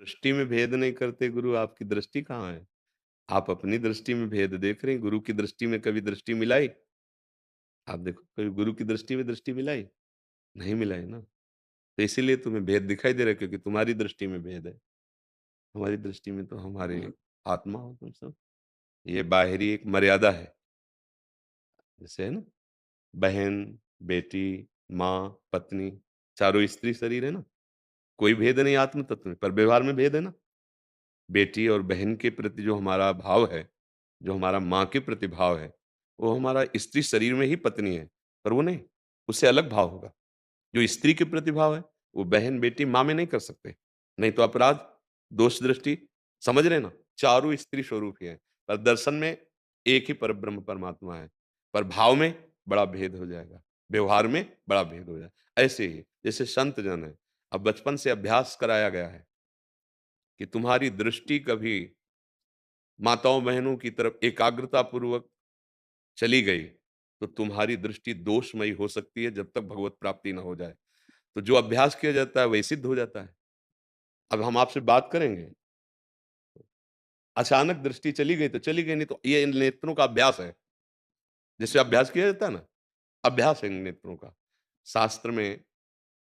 दृष्टि में भेद नहीं करते गुरु, आपकी दृष्टि कहाँ है? आप अपनी दृष्टि में भेद देख रहे हैं, गुरु की दृष्टि में कभी दृष्टि मिलाई? आप देखो, कभी गुरु की दृष्टि में दृष्टि मिलाई? नहीं मिलाई ना। तो इसीलिए तुम्हें भेद दिखाई दे रहा है, क्योंकि तुम्हारी दृष्टि में भेद है। हमारी दृष्टि में तो हमारे आत्मा हो तुम सब। ये बाहरी एक मर्यादा है। जैसे है ना, बहन, बेटी, माँ, पत्नी, चारों स्त्री शरीर है ना। कोई भेद नहीं आत्म तत्व में, पर व्यवहार में भेद है ना। बेटी और बहन के प्रति जो हमारा भाव है, जो हमारा माँ के प्रति भाव है, वो हमारा स्त्री शरीर में ही पत्नी है, पर वो नहीं, उससे अलग भाव होगा। जो स्त्री के प्रति भाव है, वो बहन, बेटी, माँ में नहीं कर सकते। नहीं तो अपराध, दोष दृष्टि, समझ रहे हैं ना? चारों स्त्री स्वरूप ही हैं, पर दर्शन में एक ही परब्रह्म परमात्मा है, पर भाव में बड़ा भेद हो जाएगा, व्यवहार में बड़ा भेद हो जाएगा। ऐसे ही जैसे संत जन है, अब बचपन से अभ्यास कराया गया है कि तुम्हारी दृष्टि कभी माताओं बहनों की तरफ एकाग्रता पूर्वक चली गई, तो तुम्हारी दृष्टि दोषमयी हो सकती है जब तक भगवत प्राप्ति ना हो जाए। तो जो अभ्यास किया जाता है वही सिद्ध हो जाता है। अब हम आपसे बात करेंगे, अचानक दृष्टि चली गई तो चली गई, नहीं तो ये इन नेत्रों का अभ्यास है। जैसे अभ्यास किया जाता है ना, अभ्यास है इन नेत्रों का। शास्त्र में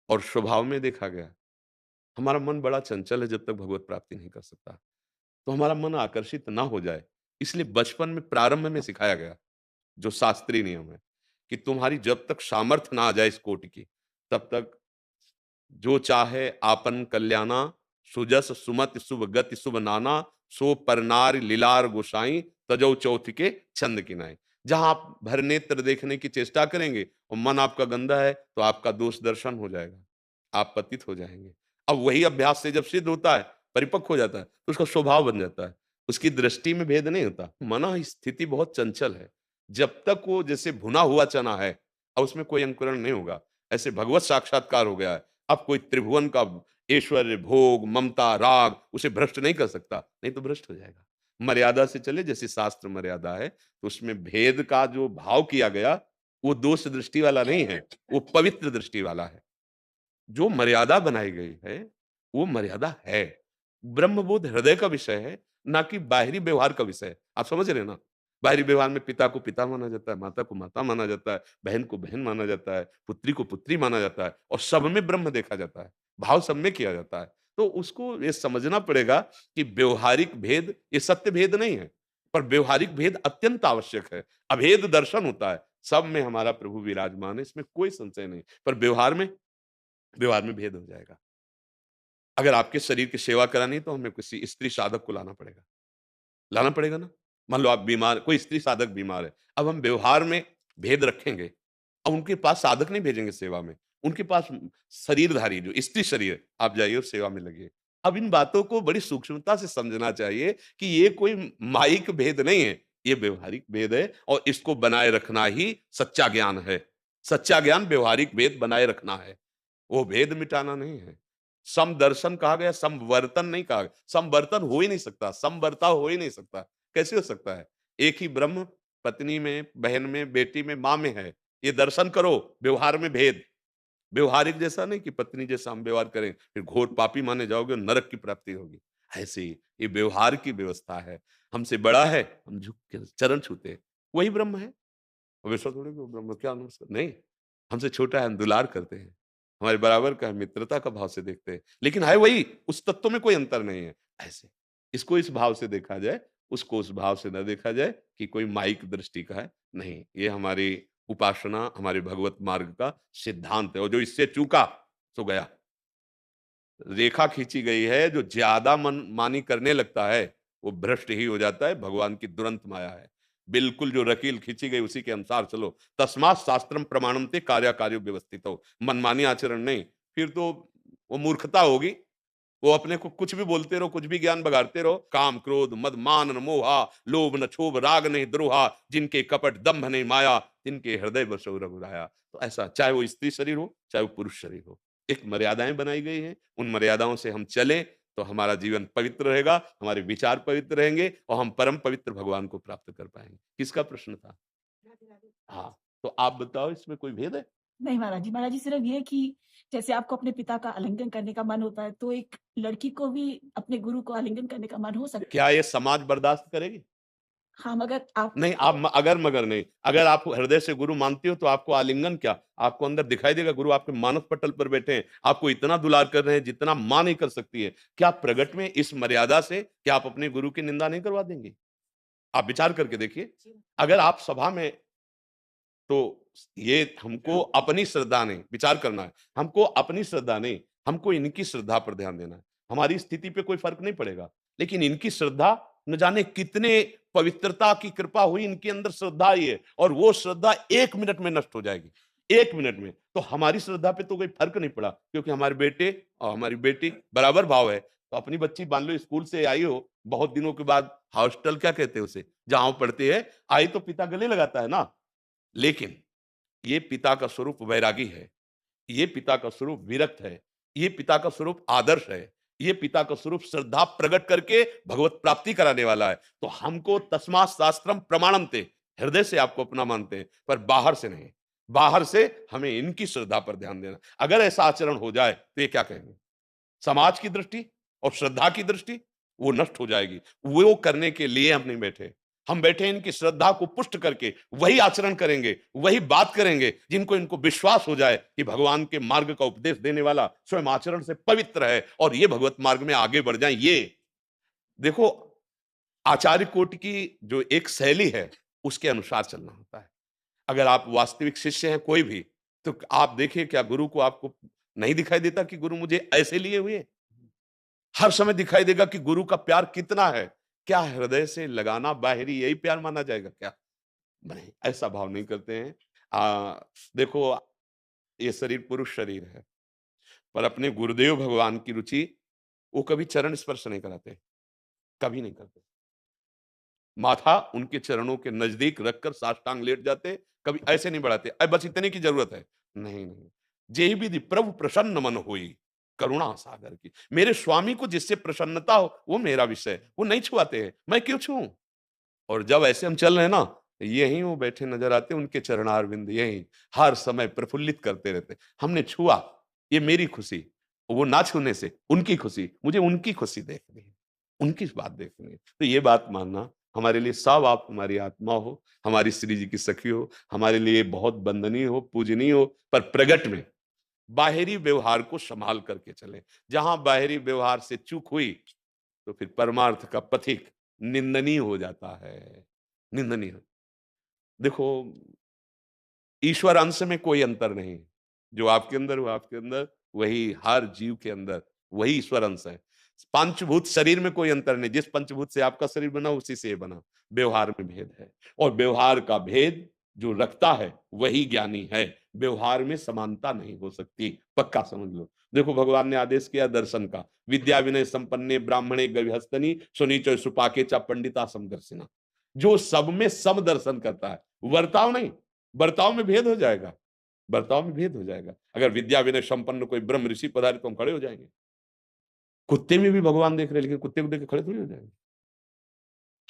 और स्वभाव में देखा गया, हमारा मन बड़ा चंचल है जब तक भगवत प्राप्ति नहीं कर सकता। तो हमारा मन आकर्षित ना हो जाए, इसलिए बचपन में प्रारंभ में सिखाया गया, जो शास्त्रीय नियम है, कि तुम्हारी जब तक सामर्थ्य ना आ जाए इस कोटि की, तब तक जो चाहे आपन कल्याणा, सुजस सुमति शुभ गति शुभ नाना, सो परनार लीलार गोसाई, तजौ चौथ के छंद की नाई। जहां आप भर नेत्र देखने की चेष्टा करेंगे और मन आपका गंदा है, तो आपका दोष दर्शन हो जाएगा, आप पतित हो जाएंगे। अब वही अभ्यास से जब सिद्ध होता है, परिपक्व हो जाता है, तो उसका स्वभाव बन जाता है, उसकी दृष्टि में भेद नहीं होता। मन स्थिति बहुत चंचल है, जब तक वो जैसे भुना हुआ चना है, अब उसमें कोई अंकुरण नहीं होगा, ऐसे भगवत साक्षात्कार हो गया है। अब कोई त्रिभुवन का ऐश्वर्य, भोग, ममता, राग उसे भ्रष्ट नहीं कर सकता, नहीं तो भ्रष्ट हो जाएगा। मर्यादा से चले, जैसे शास्त्र मर्यादा है, तो उसमें भेद का जो भाव किया गया, वो दोष दृष्टि वाला नहीं है, वो पवित्र दृष्टि वाला है। जो मर्यादा बनाई गई है, वो मर्यादा है। ब्रह्मबोध हृदय का विषय है, ना कि बाहरी व्यवहार का विषय है। आप समझ रहे हैं ना? बाहरी व्यवहार में पिता को पिता माना जाता है, माता को माता माना जाता है, बहन को बहन माना जाता है, पुत्री को पुत्री माना जाता है और सब में ब्रह्म देखा जाता है। भाव सब में किया जाता है। तो उसको ये समझना पड़ेगा कि व्यवहारिक भेद ये सत्य भेद नहीं है, पर व्यवहारिक भेद अत्यंत आवश्यक है। अभेद दर्शन होता है। सब में हमारा प्रभु विराजमान है, इसमें कोई संशय नहीं। पर व्यवहार में भेद हो जाएगा। अगर आपके शरीर की सेवा करानी है तो हमें किसी स्त्री साधक को लाना पड़ेगा ना। मान लो आप बीमार, कोई स्त्री साधक बीमार है, अब हम व्यवहार में भेद रखेंगे, अब उनके पास साधक नहीं भेजेंगे सेवा में, उनके पास शरीरधारी जो स्त्री शरीर है, आप जाइए और सेवा में लगिए। अब इन बातों को बड़ी सूक्ष्मता से समझना चाहिए कि ये कोई माइक भेद नहीं है, ये व्यवहारिक भेद है और इसको बनाए रखना ही सच्चा ज्ञान है। सच्चा ज्ञान व्यवहारिक भेद बनाए रखना है, वो भेद मिटाना नहीं है। समदर्शन कहा गया, समवर्तन नहीं कहा गया। समवर्तन हो ही नहीं सकता, समवर्ताव हो ही नहीं सकता। कैसे हो सकता है? एक ही ब्रह्म पत्नी में, बहन में, बेटी में, माँ में है। ये दर्शन करो, व्यवहार में भेद। व्यवहारिक जैसा नहीं कि पत्नी जैसा हम व्यवहार करें, फिर घोर पापी माने जाओगे और नरक की प्राप्ति होगी। ऐसे ही ये व्यवहार की व्यवस्था है। हमसे बड़ा है, हम झुक के चरण छूते हैं। वही ब्रह्म है। अब ऐसा थोड़ी कि वो ब्रह्म क्या नमस्कार नहीं, हमसे छोटा है, हम दुलार करते हैं। हमारे बराबर का है, मित्रता का भाव से देखते हैं। लेकिन है वही, उस तत्व में कोई अंतर नहीं है। ऐसे इसको इस भाव से देखा जाए, उसको उस भाव से न देखा जाए कि कोई माइक दृष्टि का है, नहीं। ये हमारी उपासना, हमारे भगवत मार्ग का सिद्धांत है और जो इससे चूका, सो गया। रेखा खींची गई है, जो ज्यादा मनमानी करने लगता है, वो भ्रष्ट ही हो जाता है, भगवान की दुरंत माया है। बिल्कुल जो लकीर खींची गई उसी के अनुसार चलो। तस्मात् शास्त्रम प्रमाणन्ते कार्याकार्यो व्यवस्थितो। मनमानी आचरण नहीं, फिर तो वो मूर्खता होगी। वो अपने को कुछ भी बोलते रहो, कुछ भी ज्ञान बघाड़ते रहो। काम, क्रोध, मद, मान न मोहा, लोभ न क्षोभ, राग नहीं द्रोहा, जिनके कपट दंभ नहीं माया, जिनके हृदय बसो रघुराया। तो ऐसा, चाहे वो स्त्री शरीर हो, चाहे वो पुरुष शरीर हो, एक मर्यादाएं बनाई गई हैं। उन मर्यादाओं से हम चलें तो हमारा जीवन पवित्र रहेगा, हमारे विचार पवित्र रहेंगे और हम परम पवित्र भगवान को प्राप्त कर पाएंगे। किसका प्रश्न था? हाँ, तो आप बताओ, इसमें कोई भेद है? नहीं महाराज जी, सिर्फ ये कि जैसे आपको अपने पिता का आलिंगन करने का मन होता है, तो एक लड़की को भी अपने गुरु को आलिंगन करने का मन हो सकता है। क्या ये समाज बर्दाश्त करेगी? हाँ, मगर आप नहीं, आप अगर मगर नहीं, अगर आप हृदय से गुरु मानती हो तो आपको आलिंगन क्या, आपको अंदर दिखाई देगा गुरु आपके मानस पटल पर बैठे हैं, आपको इतना दुलार कर रहे हैं जितना माँ नहीं कर सकती है। क्या प्रगट में इस मर्यादा से क्या आप अपने गुरु की निंदा नहीं करवा देंगे? आप विचार करके देखिए, अगर आप सभा में, तो ये हमको अपनी श्रद्धा नहीं, विचार करना है, हमको अपनी श्रद्धा नहीं, हमको इनकी श्रद्धा पर ध्यान देना है। हमारी स्थिति पे कोई फर्क नहीं पड़ेगा, लेकिन इनकी श्रद्धा न जाने कितने पवित्रता की कृपा हुई इनके अंदर श्रद्धा आई है, और वो श्रद्धा 1 मिनट में नष्ट हो जाएगी, 1 मिनट में। तो हमारी श्रद्धा पे तो कोई फर्क नहीं पड़ा, क्योंकि हमारे बेटे और हमारी बेटी बराबर भाव है। तो अपनी बच्ची मान लो स्कूल से आई हो, बहुत दिनों के बाद, हॉस्टल क्या कहते हैं उसे, जहाँ वो पढ़ती है, आई तो पिता गले लगाता है ना। लेकिन ये पिता का स्वरूप वैरागी है, ये पिता का स्वरूप विरक्त है, ये पिता का स्वरूप आदर्श है, ये पिता का स्वरूप श्रद्धा प्रकट करके भगवत प्राप्ति कराने वाला है। तो हमको तस्मात् शास्त्रम प्रमाणन्ते, हृदय से आपको अपना मानते हैं, पर बाहर से नहीं। बाहर से हमें इनकी श्रद्धा पर ध्यान देना। अगर ऐसा आचरण हो जाए तो ये क्या कहेंगे? समाज की दृष्टि और श्रद्धा की दृष्टि वो नष्ट हो जाएगी। वो करने के लिए हम नहीं बैठे। हम बैठे इनकी श्रद्धा को पुष्ट करके वही आचरण करेंगे, वही बात करेंगे जिनको इनको विश्वास हो जाए कि भगवान के मार्ग का उपदेश देने वाला स्वयं आचरण से पवित्र है और ये भगवत मार्ग में आगे बढ़ जाएं। ये देखो, आचार्य कोटि की जो एक शैली है उसके अनुसार चलना होता है। अगर आप वास्तविक शिष्य हैं कोई भी, तो आप देखिए क्या गुरु को आपको नहीं दिखाई देता कि गुरु मुझे ऐसे लिए हुए हैं? हर समय दिखाई देगा कि गुरु का प्यार कितना है। क्या हृदय से लगाना बाहरी यही प्यार माना जाएगा क्या? नहीं, ऐसा भाव नहीं करते हैं। देखो, ये शरीर पुरुष शरीर है, पर अपने गुरुदेव भगवान की रुचि वो कभी चरण स्पर्श नहीं कराते, कभी नहीं करते। माथा उनके चरणों के नजदीक रखकर साष्टांग लेट जाते, कभी ऐसे नहीं बढ़ाते, बस इतने की जरूरत है। नहीं, नहीं। जेहि विधि प्रभु प्रसन्न मन होई, करुणा सागर की। मेरे स्वामी को जिससे प्रसन्नता हो वो मेरा विषय है, वो नहीं छुआते हैं, मैं क्यों छूऊं? और जब ऐसे हम चल रहे हैं ना, यहीं वो बैठे नजर आते, उनके चरणारविंद यहीं हर समय प्रफुल्लित करते रहते। हमने छुआ, ये मेरी खुशी, वो ना छूने से उनकी खुशी, मुझे उनकी खुशी देखनी है, उनकी बात देखनी है। तो ये बात मानना हमारे लिए, सब आप हमारी आत्मा हो, हमारी श्री जी की सखी हो, हमारे लिए बहुत वंदनीय हो, पूजनीय हो, पर प्रगट में बाहरी व्यवहार को संभाल करके चले। जहां बाहरी व्यवहार से चूक हुई तो फिर परमार्थ का पथिक निंदनीय हो जाता है, निंदनीय। देखो, ईश्वर अंश में कोई अंतर नहीं। जो आपके अंदर वो आपके अंदर, वही हर जीव के अंदर, वही ईश्वर अंश है। पंचभूत शरीर में कोई अंतर नहीं, जिस पंचभूत से आपका शरीर बना उसी से ये बना। व्यवहार में भेद है, और व्यवहार का भेद जो रखता है वही ज्ञानी है। व्यवहार में समानता नहीं हो सकती, पक्का समझ लो। देखो, भगवान ने आदेश किया दर्शन का, विद्या विनय संपन्ने ब्राह्मणे गविहस्तनी सुनीच सुपाके चा पंडिता समदर्शिना। जो सब में सम दर्शन करता है, वर्ताव नहीं, बर्ताव में भेद हो जाएगा, बर्ताव में भेद हो जाएगा। अगर विद्या विनय संपन्न कोई ब्रह्म ऋषि पधारे तो हम खड़े हो जाएंगे। कुत्ते में भी भगवान देख रहे हैं, लेकिन कुत्ते को देख के खड़े थोड़ी हो जाएंगे।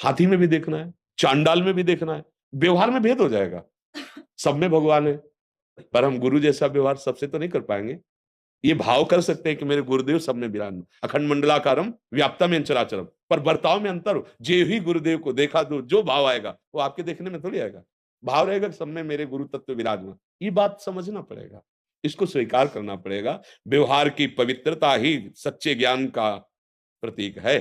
हाथी में भी देखना है, चांडाल में भी देखना है, व्यवहार में भेद हो जाएगा। सब में भगवान है, पर हम गुरु जैसा व्यवहार सबसे तो नहीं कर पाएंगे। ये भाव कर सकते हैं कि मेरे गुरुदेव सब में विराजमान, अखंड मंडलाकारम व्याप्तम येन चराचरम, पर बर्ताव में अंतर हो। जे ही गुरुदेव को देखा तो जो भाव आएगा वो आपके देखने में थोड़ी आएगा। भाव रहेगा कि सब में मेरे गुरु तत्व विराजमान। ये बात समझना पड़ेगा, इसको स्वीकार करना पड़ेगा। व्यवहार की पवित्रता ही सच्चे ज्ञान का प्रतीक है।